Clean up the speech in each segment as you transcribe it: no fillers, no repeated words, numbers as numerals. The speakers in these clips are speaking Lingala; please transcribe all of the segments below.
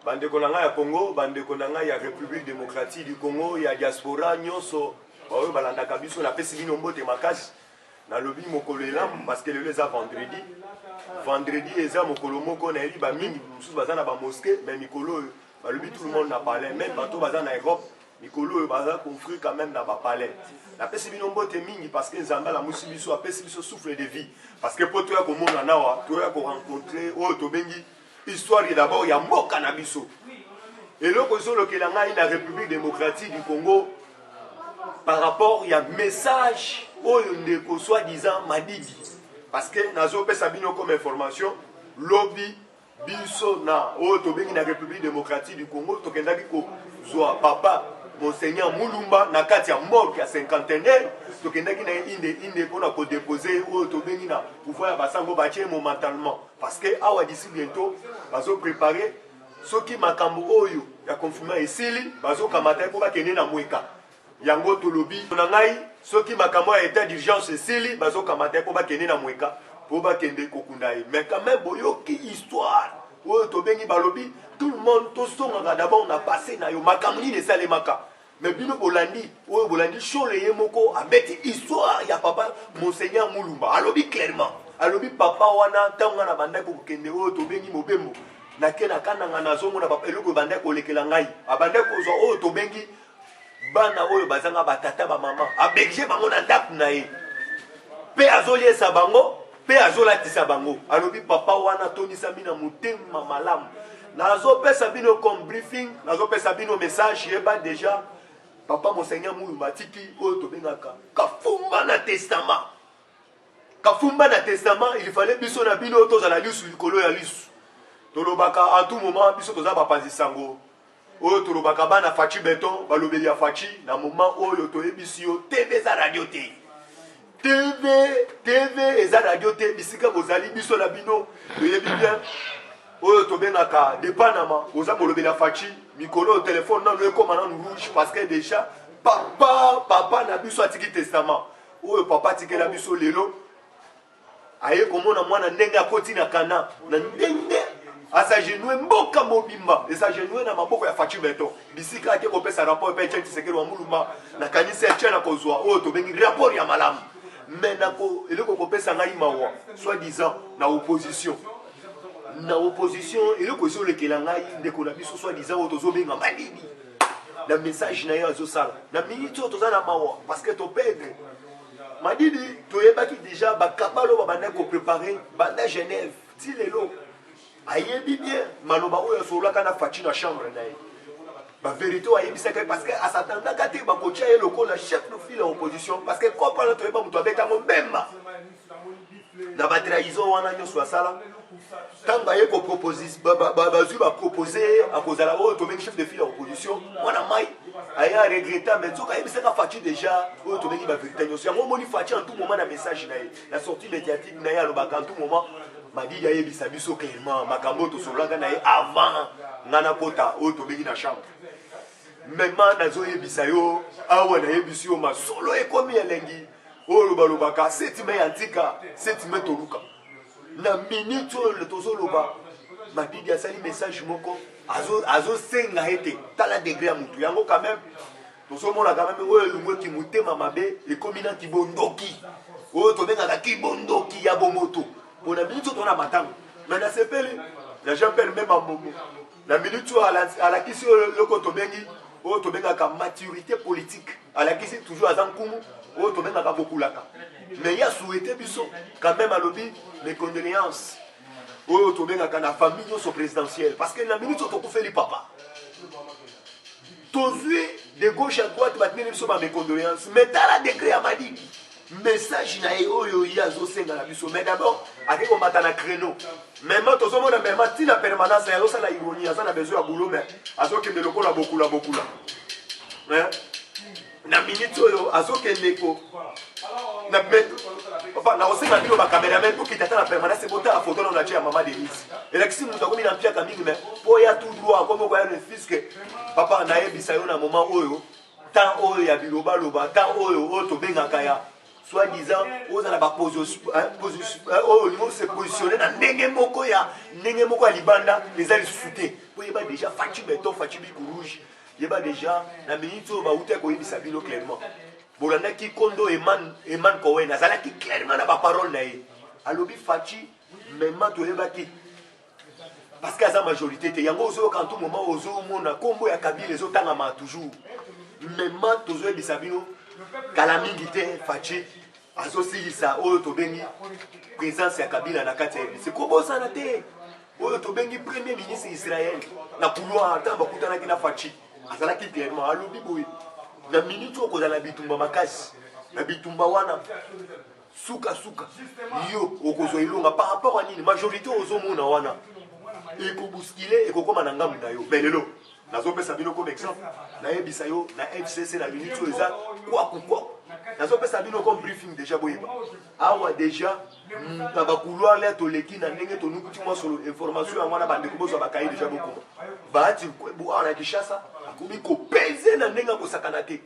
bande konanga ya Congo, bande konanga ya République démocratique du Congo, ya diaspora nyonso, bawe balanda kabiso na pesi bino mbote makasi. Na lobi mokolo elam parce que le eza vendredi. Vendredi eza mokolo moko na eli ba mingi mususu baza na ba mosquée, mais mikolo ba lobi tout le monde na palais, même bato baza na Europe, mikolo baza confrit quand même na ba palais. Na pesi bino mbote mingi parce que Nzamba la musi biso apesi biso souffle de vie. Parce que pour toi ko mona nawa, toi ko rencontrer o to bengi histoire d'abord ya mboka na biso. Et le kozolo kelanga na République démocratique du Congo par rapport il y a message au soi-disant Madidi parce que nazo pesa bino comme information lobby biso na to bengi na République démocratique du Congo to kendaki ko zwa papa Monseigneur Mulumba na kati ya morgue ya cinquantenaire to kendaki na inde pona ko déposer to bengi na pouvoir basango batie momentalement parce que awa d'ici bientôt bazo préparer soki makambo oyo ya confinement esili bazo kamata ko bakende na mweka yango tolobi na ngai soki makambo ya état d'urgence esili bazo kamata ko bakende na mweka po bakende kokunda ye mais quand même boyoki histoire oyo to bengi balobi tout le monde to songa d'abord on a passé na yo makambo ni de salemaka mais bino bolandi oyo bolandi chole ye moko abeti histoire ya papa Monseigneur Mulumba alobi clairement alobi papa wana tanga na banda ko kende oyo to bengi mobembo na kena kananga na zongo na papa eloko banda ko lekela ngai abanda ko zo oyo to bengi bana oyo bazanga batata ba mama abegje bango na ndako na ye pe azoliesa bango pe azolatisa bango alobi papa wana tonisa mina motema malamu nazopesa bino comme briefing nazopesa bino message yeba déjà papa Monseigneur Mulumba tiki oyo tobengaka kafumba na testament il fallait biso na bino tozala lisu likolo ya lisu tolobaka à tout moment biso toza bapanzi sango oyo tolobaka bana fachi beton balobeli ya fachi na moment oyo toyebisi yo TV eza radio te TV eza radio te bisika bozali biso na bino toyebi bien oyo tobengaka depanama oza bolobeli ya fachi mikolo au téléphone nano ekoma nanu rouge parce que déjà papa na biso atiki testament oyo papa atikela biso lelo aye komona mwana ndenge akoti na kana na ndenge asagenoué mboka mobimba esagenoué na maboko ya fachi beton bisika ake kopesa rapport pe Etienne Tshisekedi wa Mulumba na kanisa Etienne akozwa oyo tobengi rapport ya malamu mais nako eloko kopesa ngai mawa soi-disant na opposition eloko ezolekela ngai ndeko na biso soi-disant oyo tozobenga Madidi na message na yo azosala na minute oyo toza na mawa parce que topedre Madidi toyebaki déjà bakabalo babanda kopréparer banda Genève ti lelo ayebi bien maloba oyo asolaka na fachi na chambre na ye ba vérité ayebisaka parce que asatandaka te bakotia ye lokola chef de file ya opposition parce que kopana toyeba moto abetango mbemba na batrahison wana nyonso asala ntango aye bazwi bapropose akozala oyo tobengi chef de file ya opposition wana mai aye aregreta mais nzoka ayebisaka fachi déjà oyo tobengi bavérité nyonso yango omoni fachi en tout moment na message na ye na sortie médiatique na ye alobaka en tout moment Madidi ayebisa biso clairement makambo tosolaka na ye avant ngana kota oyo tobengi na chambre mema nazoyebisa yo awa nayebisi yo masolo ekomi elengi oyo balobaka 7 mai antika 7 mai toluka na minute oyo tozoloba Madidi asali message moko azosenga ete tala degré ya mutu yango quand même tozomona quand même oyo elungweki motema mabe ekomi na kibondoki oyo tobengaka kibondoki ya bomoto pour la minute on a matin mais na sepeli na Jean-Pierre même Mbombo la minute à la kisi le kotobengi o tobenga ka maturité politique à la kisi toujours à Zankumu o tobenga ka bokulaka mais il y a souhaité biso quand même à lobby mes condoléances o tobenga ka na famille so présidentielle parce que la minute on fait les papa tozui de gauche à droite maintenant biso ba mes condoléances mais dans la degré à Madidi message na oyo yazo senga na biso mais d'abord avec on matana créneau même tozo mona même tina permanence ya ça la ironie ça na besoin ya boulot mais azo kende lokola bokula hein na minute oyo azo kende ko na mettre enfin na osenga bino ba cameraman pour kitata na permanence bota a photo na tia maman Denise et là si muta komi na mpia kamingi mais poya tout droit comme ko ya le fils que papa na yebisa yo na moment oyo tant oyo ya biloba loba tant oyo to benga kaya soi-disant aux à la position au niveau se positionner dans Nengemoko ya Libanda les alliés sauter pour y déjà Fachi Beton Fachi Rouge il y a déjà la minute où va outer ko yebisa bino clairement bolanda ki kondo eman Kowen azala ki clairement na ba parole na ye alobi Fachi même to yebaki parce que la majorité te yango ozo quand tout moment ozo mona kombo ya Kabila les autres tangama toujours même tozo yebisa bino kala mingi te Fachi azosilisa oyo tobengi présence ya Kabila na kati ya RDC kobosana te oyo tobengi premier ministre Israël na couloir ata bakutanaki na Fachi azalaki clairement alobi boye na minute okozala bitumba makasi na bitumba wana suka yo okozwa ilonga par rapport à nini majorité ozomona wana ekobuskile ekokoma na ngambu na yo mais lelo nazopesa bino comme exemple nayebisa yo na FCC na minute oyo eza quoi nazopesa bino comme briefing déjà boyeba awa déjà na bakouloir le toleki na ndenge tonukuti mwa solo information yango wana bandeko bozwa bakayi déjà bokoma baati kwebu awa na Kinshasa akomi kopeze na ndenge akosakana te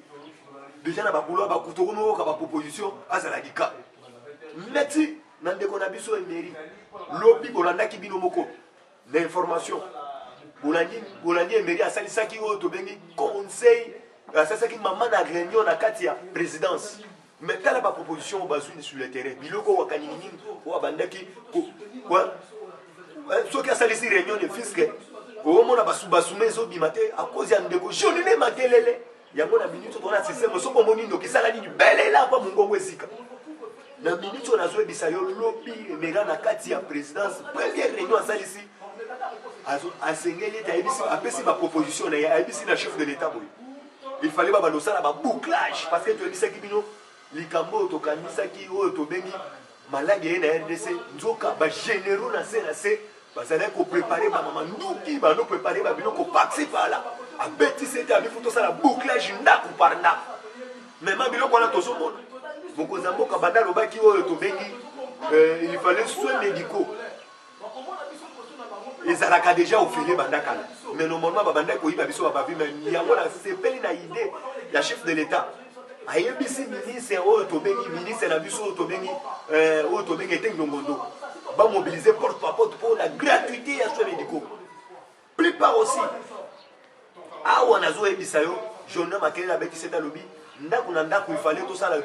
déjà na bakouloir bakutokomi oyoka baproposition azalaki ka neti na ndeko na biso emeri lobi bolandaki bino moko na information bolandi emeri asalisaki oyo tobengi conseil asalisaki mama na réunion na kati ya présidence mais tala ba proposition au bazou sur le terrain biloko wakani nini o bandaki quoi soki asalisi réunion de fisc o mona basubasume zo bimate à cause ya ndeko jonine makelele yango na minute tona système soko monindo kisala nini belela kwa mungongo esika na minute on a zo ebisa yo lobi emera na kati ya présidence première réunion asalisi asengeli taibisi apesi ba proposition na ya abisi na chef de l'état boy il fallait ba balosala ba bouclage parce que tu ebisa kibino likambo tokanisaki oyo tobengi malagi na RDC nzoka ba généraux na CNC bazala ko préparer ba mama nduki ba no préparer ba bino ko participer là a beti c'était avec photo ça la bouclage ndaku par ndaku même bilo ko na tozomona bokoza mboka banda lobaki oyo tobengi il fallait soins médicaux ezalaka déjà ofele bandaka mais normalement ba banda ko yiba biso ba vi mais yango na sepeli na idée ya chef de l'état ayebisi ministre oyo tobengi ministre na biso oyo tobengi ete Longondo ba mobiliser porte à porte pour la gratuité ya soins médicaux plupart aussi awa nazo ebisa yo journée makele na beti seta lobi ndako na ndako il fallait tout ça là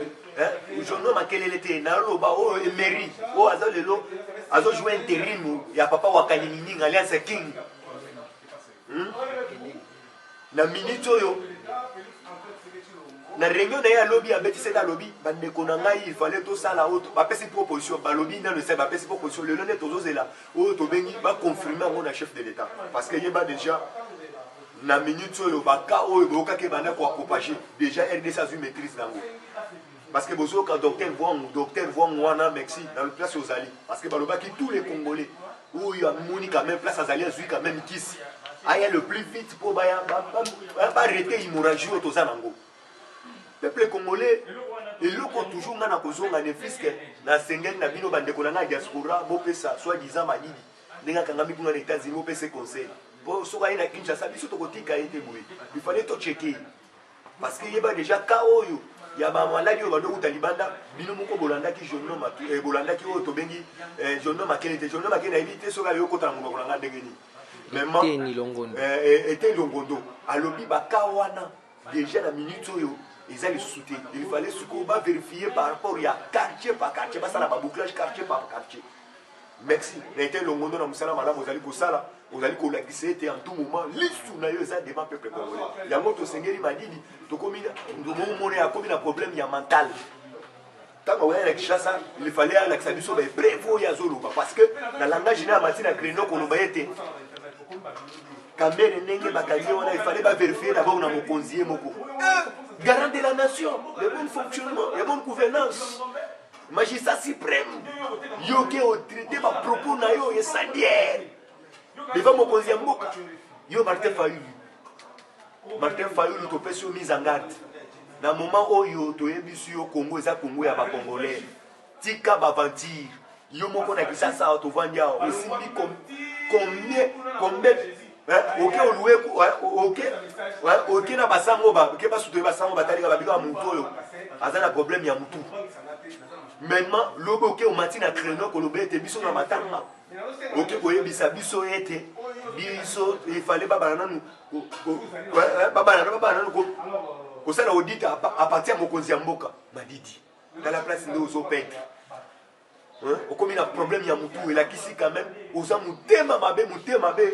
journée makele te na loba o emery o azo lelo azo jouer intérim ya papa wa Kanini alliance king na minute oyo na réunion na lobby abeti seta lobby bandeko na ngai il fallait tout ça là autre ba pesi proposition ba lobby na le sait ba pesi proposition le lone tozozela o to bengi ba confirmer ngo na chef de l'état parce que yeba déjà na minute oyo baka oyo bokake bana ko propager déjà RDC a vu maîtrise nango parce que bozo ka docteur Vouang wana Mexique dans le place aux alliés parce que balobaki tous les Congolais où il y a moni quand même place aux alliés zui quand même kiss aya le plus vite pour ba arrêter hémorragie au nango peuple congolais et loko toujours ngana kozonga ne fisque na sengeli na bino bandeko na diaspora bopesa soit disant madidi ndinga kangami kuna na États-Unis bopesa conseil bon soka ina Kinshasa biso tokotika ete boye il fallait to checker parce que yeba déjà ka oyo ya ba maladi oyo bando utalibanda bino moko bolandaki journaux bolandaki oyo tobengi journaux makele na éviter soka yo kota ngoko na ndengeni même était Longondo alobi ba ka wana déjà na minute oyo ils allaient soutenir. Il fallait vérifier par rapport à quartier par quartier, ça la bouclage quartier par quartier. Merci. N'était le monde dans Moussala Madame, vous allez pour ça là, vous allez pour la glisser en tout moment. L'histoire n'a eu ça devant peuple congolais. Il y a mon Seigneur m'a dit, tu commis un problème mental. Tant qu'on a Kinshasa, il fallait à l'accès mais prévo ya zoluba parce que dans le langage général matina créneau qu'on a été. Quand même il fallait vérifier d'abord dans mon conseiller moko. Garant de la nation, le bon fonctionnement, la bonne gouvernance. Magistrat suprême, yo qui au traité ma propos na yo incendiaire. Devant mon conseiller mboka, yo Martin Fayulu to pesi mise en garde. Na moment où yo to yebisu yo Congo eza Congo ya ba Congolais. Tika ba aventure. Yo moko na Kinshasa to vandia osimbi combien ok loué ok na basango ba ke ba soutenir basango batalika babika mutoyo azana problème ya mutu maintenant lobo ok o matina créneau ko lobé te biso na matanga ok ko yebisa biso ete biso il fallait baba nanu baba nanu ko sala audit à partir mokonzi ya mboka madidi dans la place ndio zo pète okomi na problème ya mutu elakisi quand même oza mutema mabe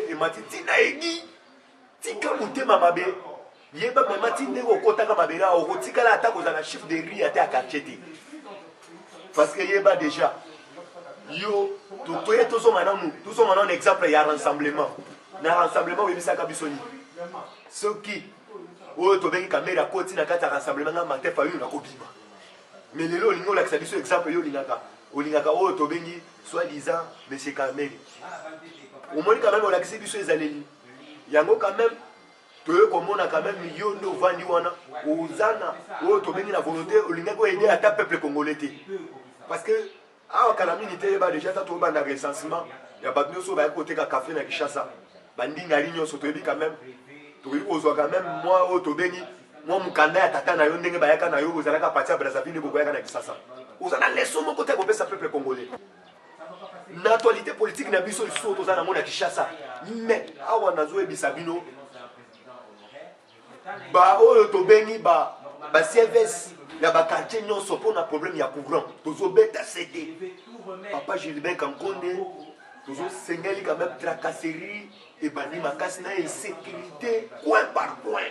et matiti na egi tika mutema mabe yeba mama tinde okotaka mabela okotikala ata kozala chiffre de riz ata ya quartier te parce que yeba déjà yo toye tozonga nanu exemple ya rassemblement na rassemblement oyebisaka biso ni soki oyo tobengi kamera koti na kati ya rassemblement nga matefa oyo nakobima mais lelo olingi olakisa biso exemple yo olingaka oyo tobengi soi-disant monsieur Kameri omoni quand même olakisi biso ezaleli yango quand même toye komona quand même yo nde ovandi wana ozana oyo tobengi na volonté olingaki oyeide ata peuple congolais te parce que awa kala mingi te yeba déjà ta tobanda recensement ya bato nyonso bayaki koteka café na Kinshasa bandingari nyonso toyebi quand même toyebi kozwa quand même mwa oyo tobengi mwa mokanda ya tata na yo ndenge bayaka na yo ozalaka parti ya Brazzaville bokoyaka na Kinshasa oza na leso moko te kopesa peuple congolais na actualité politique na biso lisusu toza nango na Kinshasa mais awa nazoyebisa bino ba oyo tobengi ba CVS ya bakartier nyonso mpona problème ya courant tozobeta CD papa Gilbert Kankonde tozosengeli quand même tracasserie ebandi makasi na insécurité coin par coin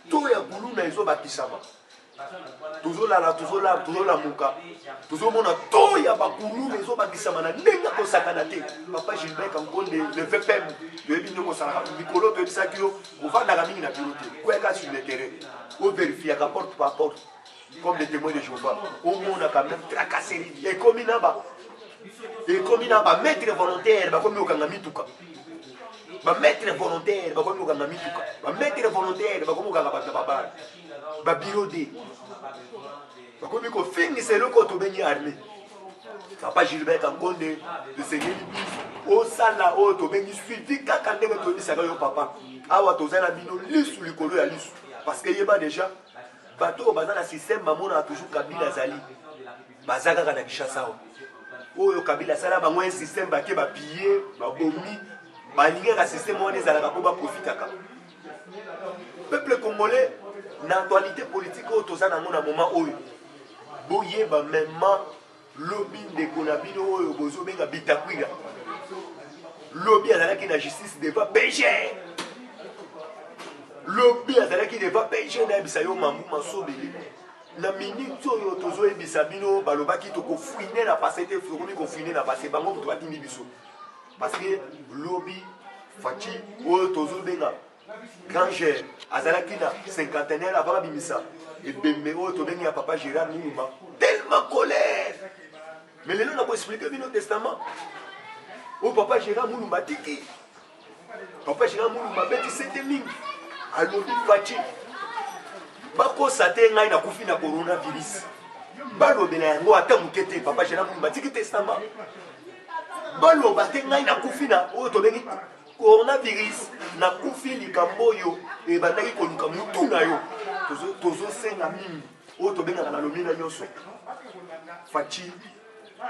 to ya gulu na ezobakisama tozolamuka tozomona to ya bakulu ezobakisama na ndenge kosakana te papa Gilbert Kankonde le VPM toyebi ndenge kosalaka mikolo toyebisaki yo ovandaka mingi na biro te kweka sur le terrain ovérifiaka porte par porte comme des témoins de Jéhovah omona quand même tracasserie ekomi na bamaître volontaire bakomi okanga mituka bamaître volontaire bakomi okanga mituka bamaître volontaire bakomi okanga bato na babala babiro de bakomi kofingisa eloko tobengi armée papa Gilbert Kankonde tosengeli biso osala oyo tobengi suivi kaka ndenge toyebisaka yo papa awa toza na bino lisu likolo ya lisu parce que yeba déjà bato oyo baza na système bamonaka toujours Kabila azali baza kaka na Kinshasa oyo Kabila asala bango un système bake bapille babomi balingaka système wana ezalaka mpo baprofitaka peuple congolais na actualité politique oyo toza nango na moment oyo boyeba mema lobi ndeko na bino oyo bozobenga Bitakwira lobi azalaki na justice devant PG lobi azalaki devant PG nayebisa yo mambu masobeli na minute oyo tozoyebisa bino balobaki tokofuine na pase te tokomi kofuine na pase bango moto batindi biso parce que lobi faci oyo tozobenga granger azalaki na cinquantenaire avant babimisa ebembe oyo tobengi ya papa Gérard Mulumba tellement colère mais lelo nakoexplike bino testament oyo papa Gérard Mulumba tiki papa Gérard Mulumba beti sete mingi alobi faci bakosa te ngai nakufi na coronavirus balobela yango ata moke te papa Gérard Mulumba tiki testament baloba te ngai nakufi na oyo tobengi coronavirus nakufi likambo oyo ebandaki koluka mutu na yo tozosenga mingi oyo tobengaka na lomina nyonso faci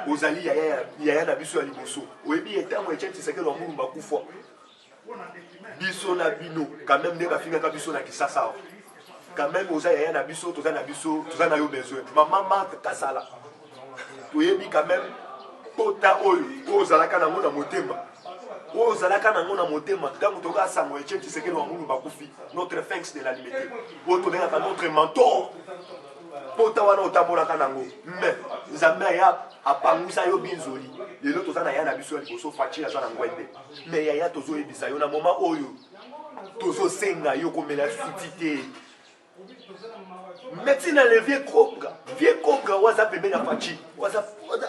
ozali yaya na biso ya liboso oyebi etango Etienne Tshisekedi wa Mulumba kufa biso na bino quand même nde bafingaka biso na Kinshasa quand même oza yaya na biso toza na yo besoin mama Marthe Kasala toyebi quand même pota oyo ozalaka nango na motema oyo ozalaka nango na motema ntango tokasango Etienne Tshisekedi wa Mulumba kufi notre sphinx de la liberté oyo tobengaka notre mentor pota wana otambolaka nango mais nzambe aya apangwisa yo binzoli lelo toza na yaya na biso ya liboso faci aza na ngwende mais yaya tozoyebisa yo na moment oyo tozosenga yo komela suti te médecine na le vieux cobra waza pembeni ya faci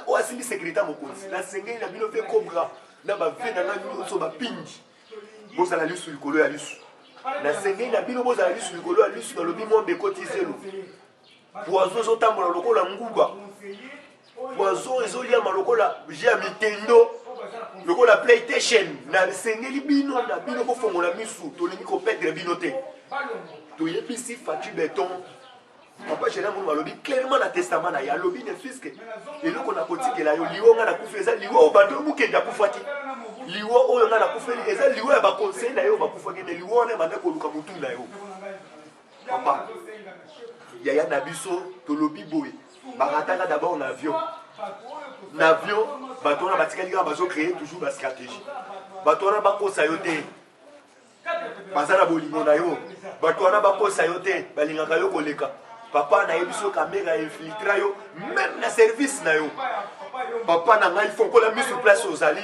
oasimbi sécurité mokonzi nasengeli na bino vieux cobra na bave na nga nyonso bapindi bozala lisu likolo ya lisu nasengeli na bino bozala lisu likolo ya lisu nalobi mwa mbekoti zelo poison ezotambola lokola nguba poison ezoliama lokola je ya mitendo loko la PlayStation na sengeli bino na bino ko fongola misu to lingi ko perdre bino te to yebisi Fatou Béton papa Général Moulou alobi clairement na testament na ya lobi ne fiske eloko na kotikela yo liwo nga na kufa eza liwo bato mukenda kufati liwo oyo nga na kufeli eza liwo ya ba conseil na yo ba kufaki ne liwo na manda ko luka mutu na yo papa yaya na biso to lobi boy barataka d'abord en avion bato na batikali ka bazo créer toujours ba stratégie bato na bakosa yo te bazana bolingo na yo bato na bakosa yo te balingaka yo koleka papa na yebiso caméra infiltra yo même na service na yo papa na ngai faut ko la mise sur place aux ali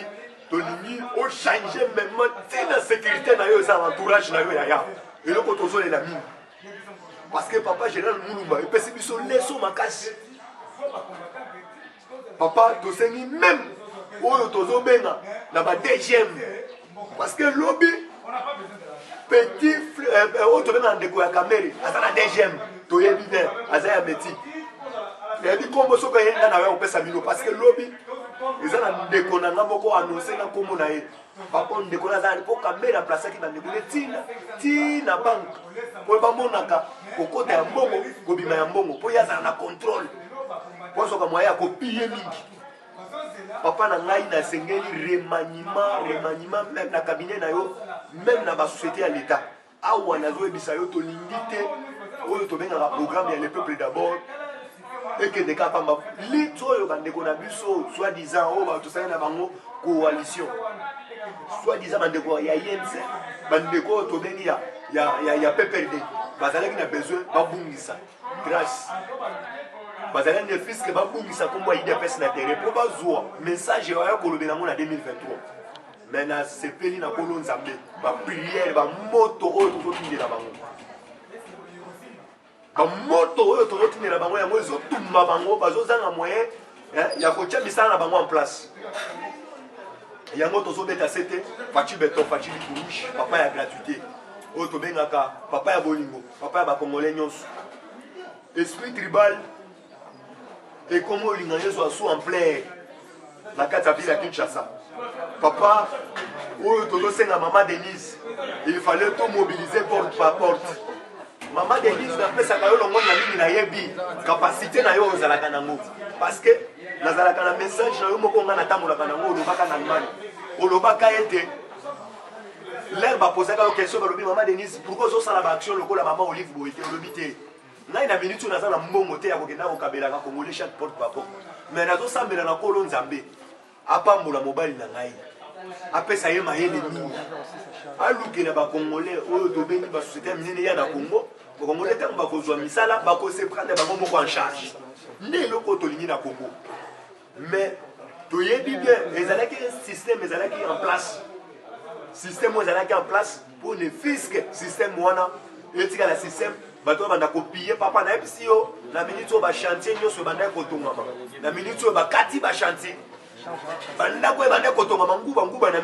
to limi o changer même la sécurité na yo ça entourage na yo ya et le kotozo la mine parce que papa Général Moulumba epesi biso leso makasi papa to sengi même oyo tozo benga na ba deuxième parce que lobby petit autre benga ndeko ya kamere asa na deuxième to yebi bien asa ya meti yebi kombo soka yenda na yo pesa bino parce que lobby eza na ndeko na ngamboko annoncer na kombo na ye papa ndeko na za po kamera place ki na ndeko ne tina bank po ba monaka kokota ya mbongo kobima ya mbongo po yaza na contrôle po soka moya ko piye mingi papa na ngai na sengeli remaniement même na cabinet na yo même na ba société à l'état awa nazo ebisa yo to lingite oyo to benga programme ya le peuple d'abord et que des cas pamba lito yo bandeko na biso soi-disant o ba to sala na bango coalition soi-disant bandeko ya INC bandeko to bengi ya PPRD bazalaki na besoin babungisa grâce bazalaki ne fisque babungisa kombo ya IDPS na terrain po bazwa message ya kolobela ngo na 2023 mais na sepeli na kolo nzambe ba prière ba moto oyo tozotindela bango ba moto oyo tozotindela bango yango ezotumba bango bazozanga moyen ya kotia misala na bango en place yango tozobeta sete Fatou Béton Fatou Likourouche papa ya gratuité oyo tobengaka papa ya bolingo papa ya bakongolais nyonso esprit tribal et comme olinga yeso asu en plein na kati ya ville ya Kinshasa papa oyo tozosenga maman Denise il fallait tout mobiliser porte par porte maman Denise napesaka yo longo na mingi na yebi capacité na yo ozalaka nango parce que nazalaka na message na yo moko nga natambolaka nango olobaka na Allemagne olobaka ete l'air baposaka yo question balobi maman Denise pourquoi ozosala baaction lokola maman Olive Boye te olobi te ngai na minute oyo naza na mbongo te ya kokenda kokabelaka congolais chaque porte par porte mais nazosambela na kolo nzambe apambola mobali na ngai apesa ye mayele mingi alukela bakongolais oyo tobengi basociété ya minene ya na Congo bakongolais ntango bakozwa misala bakose prendre bango moko en charge nde eloko tolingi na Congo mais toyebi bien ezalaki système ezalaki en place système oyo ezalaki en place pour ne fisque système wana etikala système bato banda kopiye papa na yebisi yo na minute oyo bachantier nyonso ebandaki kotongama na minute oyo bakati bachantier bandako ebandaki kotongama nguba na